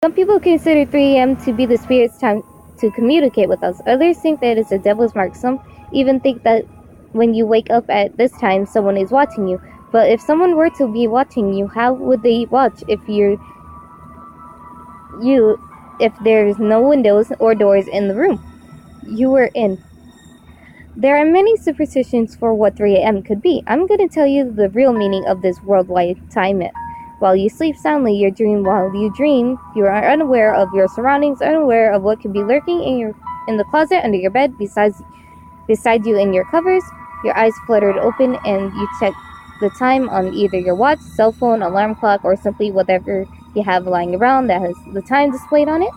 Some people consider 3 a.m. to be the spirit's time to communicate with us. Others think that it's a devil's mark. Some even think that when you wake up at this time, someone is watching you. But if someone were to be watching you, how would they watch if if there's no windows or doors in the room you were in? There are many superstitions for what 3 a.m. could be. I'm going to tell you the real meaning of this worldwide time myth. While you sleep soundly, while you dream, you are unaware of your surroundings, unaware of what could be lurking in the closet under your bed, beside you in your covers. Your eyes fluttered open and you check the time on either your watch, cell phone, alarm clock, or simply whatever you have lying around that has the time displayed on it.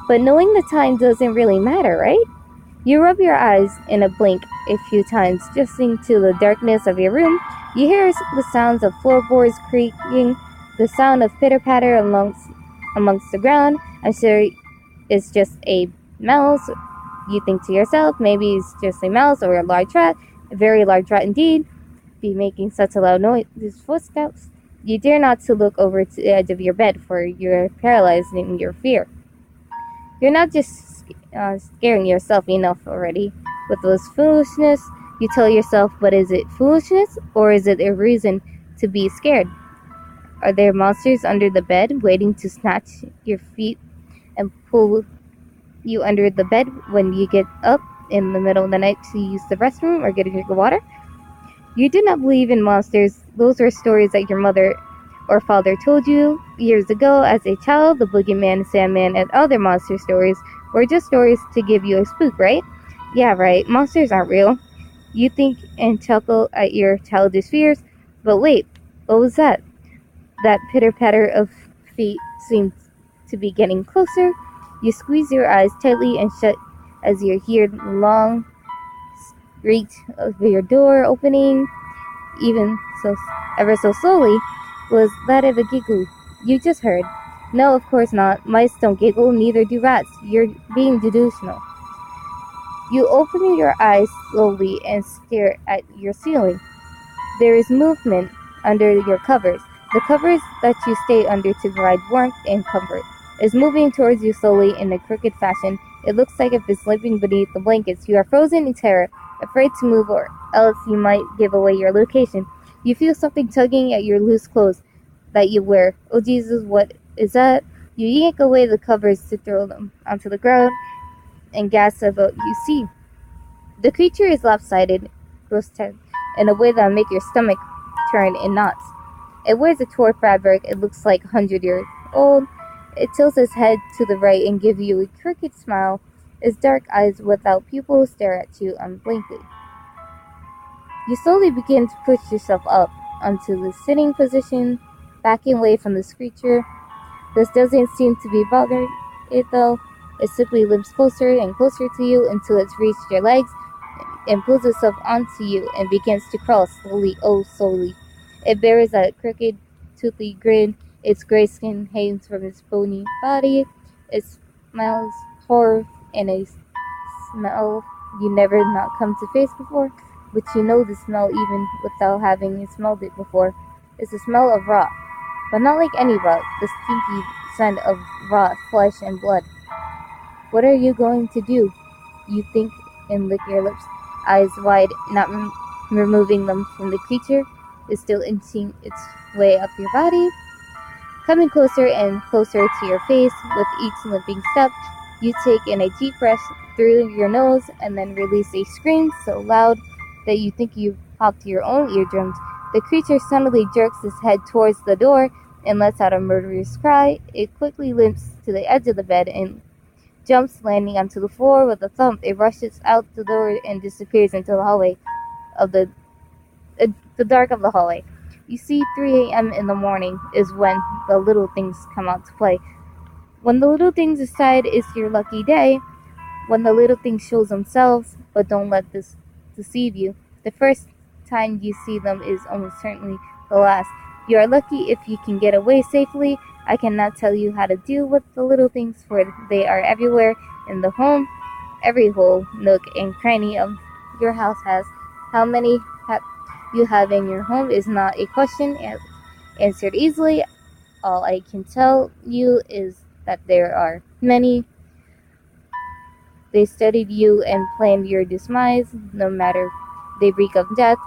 But knowing the time doesn't really matter, right? You rub your eyes in a blink a few times, just into the darkness of your room. You hear the sounds of floorboards creaking, the sound of pitter-patter amongst the ground. I'm sure it's just a mouse. You think to yourself, maybe it's just a mouse or a large rat, a very large rat indeed, be making such a loud noise. These footsteps. You dare not to look over to the edge of your bed, for you're paralyzed in your fear. You're not just scaring yourself enough already with those foolishness. You tell yourself, but is it foolishness or is it a reason to be scared? Are there monsters under the bed waiting to snatch your feet and pull you under the bed when you get up in the middle of the night to use the restroom or get a drink of water? You do not believe in monsters. Those were stories that your mother or father told you years ago as a child. The boogeyman, Sandman, and other monster stories were just stories to give you a spook, right? Yeah, right. Monsters aren't real. You think and chuckle at your childish fears, but wait, what was that? That pitter-patter of feet seemed to be getting closer. You squeeze your eyes tightly and shut as you hear the long screech of your door opening, even so ever so slowly. Was that of a giggle you just heard? No, of course not. Mice don't giggle, neither do rats. You're being delusional. You open your eyes slowly and stare at your ceiling. There is movement under your covers. The covers that you stay under to provide warmth and comfort is moving towards you slowly in a crooked fashion. It looks like if it's slipping beneath the blankets. You are frozen in terror, afraid to move or else you might give away your location. You feel something tugging at your loose clothes that you wear. Oh Jesus, what is that? You yank away the covers to throw them onto the ground and gasp at what you see. The creature is lopsided, grotesque, in a way that make your stomach turn in knots. It wears a torn fabric. It looks like 100 years old. It tilts its head to the right and gives you a crooked smile. Its dark eyes without pupils stare at you unblinkingly. You slowly begin to push yourself up onto the sitting position, backing away from this creature. This doesn't seem to be bothering it though. It simply limps closer and closer to you until it's reached your legs and pulls itself onto you and begins to crawl slowly, oh slowly. It bears a crooked, toothy grin. Its gray skin hangs from its bony body. It smells horror and a smell you never not come to face before, but you know the smell even without having smelled it before. It's the smell of rot, but not like any rot, the stinky scent of raw flesh and blood. What are you going to do? You think and lick your lips, eyes wide, not removing them from the creature. Is still inching its way up your body, coming closer and closer to your face with each limping step. You take in a deep breath through your nose and then release a scream so loud that you think you've popped your own eardrums. The creature suddenly jerks its head towards the door and lets out a murderous cry. It quickly limps to the edge of the bed and jumps, landing onto the floor with a thump. It rushes out the door and disappears into the hallway of the dark of the hallway. You see, 3 a.m. in the morning is when the little things come out to play. When the little things decide it's your lucky day, when the little things show themselves, but don't let this deceive you. The first time you see them is almost certainly the last. You are lucky if you can get away safely. I cannot tell you how to deal with the little things, for they are everywhere in the home. Every hole, nook, and cranny of your house has. How many you have in your home is not a question answered easily. All I can tell you is that there are many. They studied you and planned your demise, no matter they reek of death,